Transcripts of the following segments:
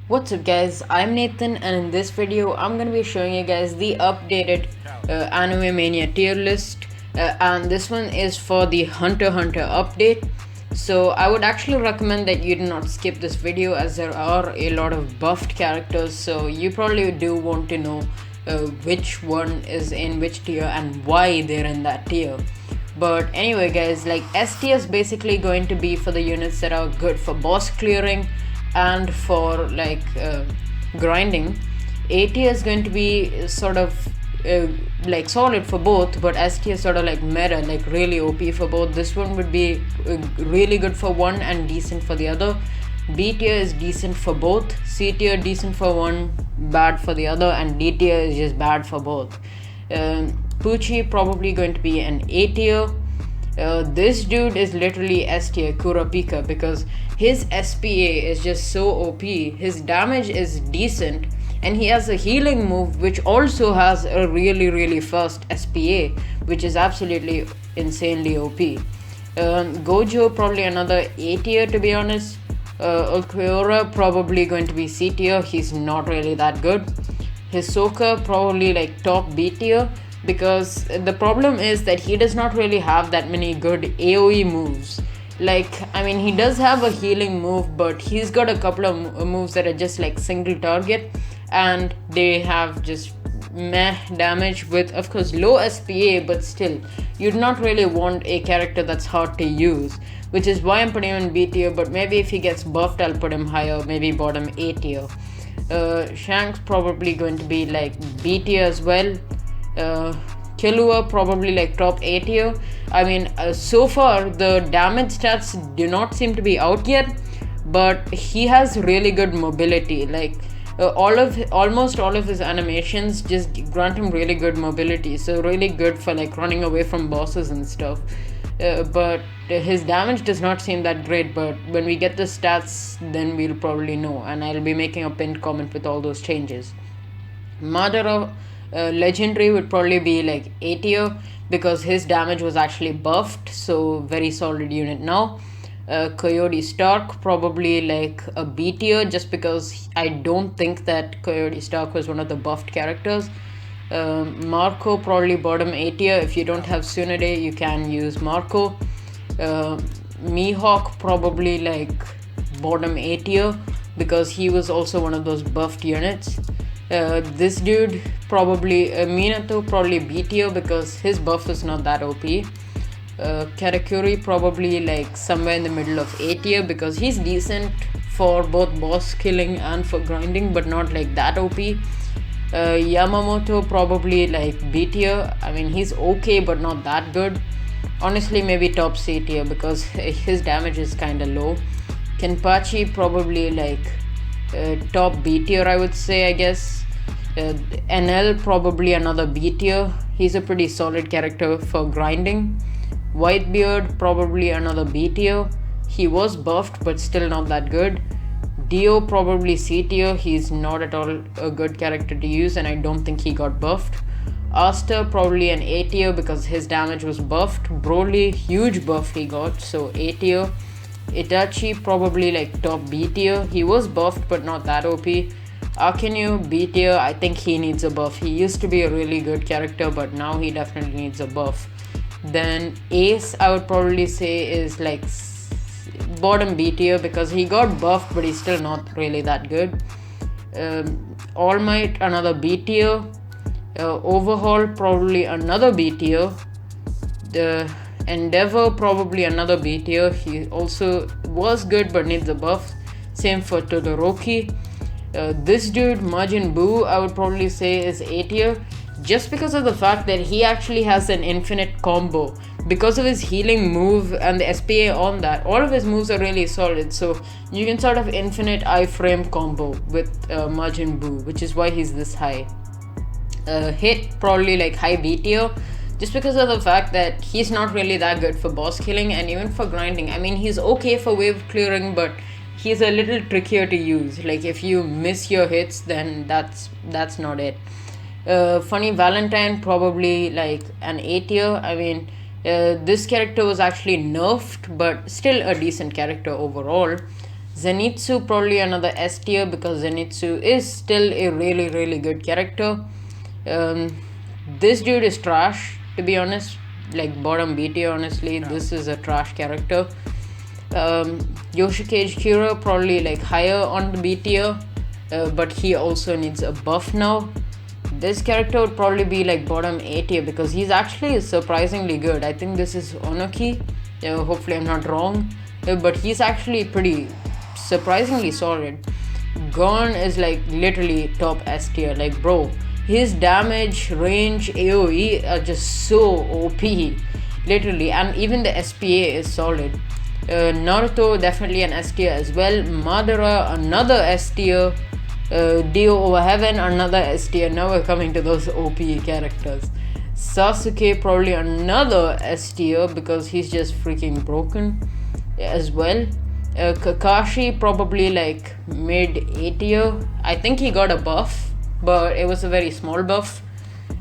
What's up guys, I'm Nathan and in this video I'm going to be showing you guys the updated Anime Mania tier list and this one is for the Hunter x Hunter update. So I would actually recommend that you do not skip this video as there are a lot of buffed characters, so you probably do want to know which one is in which tier and why they're in that tier. But anyway guys, like S tier is basically going to be for the units that are good for boss clearing and for grinding. A tier is going to be sort of like solid for both, but S tier is sort of like meta, like really OP for both. This one would be really good for one and decent for the other. B tier is decent for both. C tier decent for one, bad for the other, and D tier is just bad for both. Poochie probably going to be an A tier. This dude is literally S tier, Kurapika, because his SPA is just so OP. His damage is decent, and he has a healing move which also has a really fast SPA, which is absolutely insanely OP. Gojo probably another A tier, to be honest. Ulquiorra probably going to be C tier. He's not really that good. Hisoka probably like top B tier, because the problem is that he does not really have that many good AoE moves. I mean, he does have a healing move, but he's got a couple of moves that are just like single target and they have just meh damage with, of course, low SPA, but still, you'd not really want a character that's hard to use, which is why I'm putting him in B tier. But maybe if he gets buffed, I'll put him higher, maybe bottom A tier. Shanks probably going to be like B tier as well. Killua probably like top A tier. I mean, so far the damage stats do not seem to be out yet, but he has really good mobility. Almost all of his animations just grant him really good mobility, so really good for like running away from bosses and stuff. But his damage does not seem that great, but when we get the stats then we'll probably know, and I'll be making a pinned comment with all those changes. Madara legendary would probably be like A tier, because his damage was actually buffed, so very solid unit now. Coyote Stark probably like a B tier, just because I don't think that Coyote Stark was one of the buffed characters. Marco probably bottom A tier. If you don't have Tsunade, you can use Marco. Mihawk probably like bottom A tier, because he was also one of those buffed units. This dude probably Minato probably B tier, because his buff is not that OP. Katakuri probably like somewhere in the middle of A tier, because he's decent for both boss killing and for grinding, but not like that OP. Yamamoto probably like B tier. I mean, he's okay but not that good. Honestly, maybe top C tier, because his damage is kinda low. Kenpachi probably like top B tier, I would say, I guess. NL probably another B tier. He's a pretty solid character for grinding. Whitebeard probably another B tier. He was buffed but still not that good. Dio probably C tier. He's not at all a good character to use, and I don't think he got buffed. Aster probably an A tier, because his damage was buffed. Broly, huge buff he got, so A tier. Itachi probably like top B tier. He was buffed but not that OP. Akinyu B tier. I think he needs a buff. He used to be a really good character, but now he definitely needs a buff. Then Ace, I would probably say, is like bottom B tier, because he got buffed but he's still not really that good. All Might another B tier. Overhaul probably another B tier. The Endeavor probably another B tier. He also was good but needs a buff. Same for Todoroki. This dude, Majin Buu, I would probably say is A tier, just because of the fact that he actually has an infinite combo. Because of his healing move and the SPA on that, all of his moves are really solid, so you can sort of infinite iframe combo with Majin Buu, which is why he's this high. Hit probably like high B tier, just because of the fact that he's not really that good for boss killing and even for grinding. I mean, he's okay for wave clearing, but he's a little trickier to use. Like, if you miss your hits, then that's not it. Funny Valentine probably like an A tier. I mean, this character was actually nerfed, but still a decent character overall. Zanitsu probably another S tier because Zanitsu is still a really good character. This dude is trash, to be honest. Like bottom B tier, honestly. This is a trash character. Yoshikage Kira probably like higher on the B tier, but he also needs a buff now. This character would probably be like bottom A tier because he's actually surprisingly good. I think this is Onoki. Hopefully I'm not wrong, but he's actually pretty surprisingly solid. Gon is like literally top S tier. Like bro, his damage, range, AoE are just so OP, literally, and even the SPA is solid. Naruto definitely an S tier as well. Madara another S tier. Dio over Heaven another S tier. Now we're coming to those OP characters. Sasuke probably another S tier because he's just freaking broken as well. Kakashi probably like mid A tier. I think he got a buff, but it was a very small buff.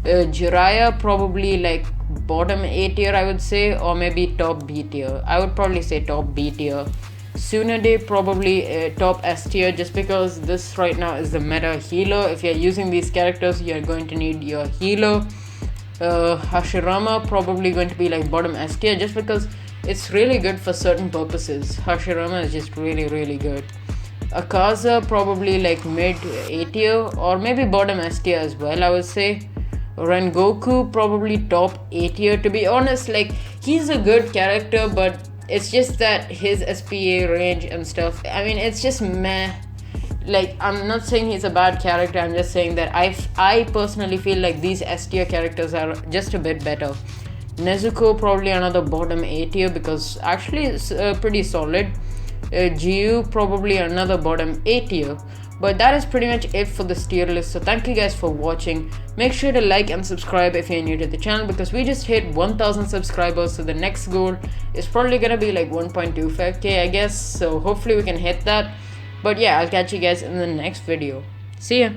Jiraiya probably like bottom A tier, I would say, or maybe top B tier. I would probably say top B tier. Tsunade probably top S tier just because this right now is the meta healer. If you're using these characters, you're going to need your healer. Hashirama probably going to be like bottom S tier just because it's really good for certain purposes. Hashirama is just really good. Akaza probably like mid A tier or maybe bottom S tier as well, I would say. Rengoku probably top A tier. To be honest, like he's a good character, but it's just that his SPA range and stuff, I mean, it's just meh. Like, I'm not saying he's a bad character, I'm just saying that I personally feel like these S tier characters are just a bit better. Nezuko probably another bottom A tier because actually it's pretty solid. Jiu probably another bottom A tier. But that is pretty much it for this tier list. So thank you guys for watching. Make sure to like and subscribe if you're new to the channel because we just hit 1000 subscribers. So the next goal is probably gonna be like 1.25k, I guess. So hopefully we can hit that. But yeah, I'll catch you guys in the next video. See ya.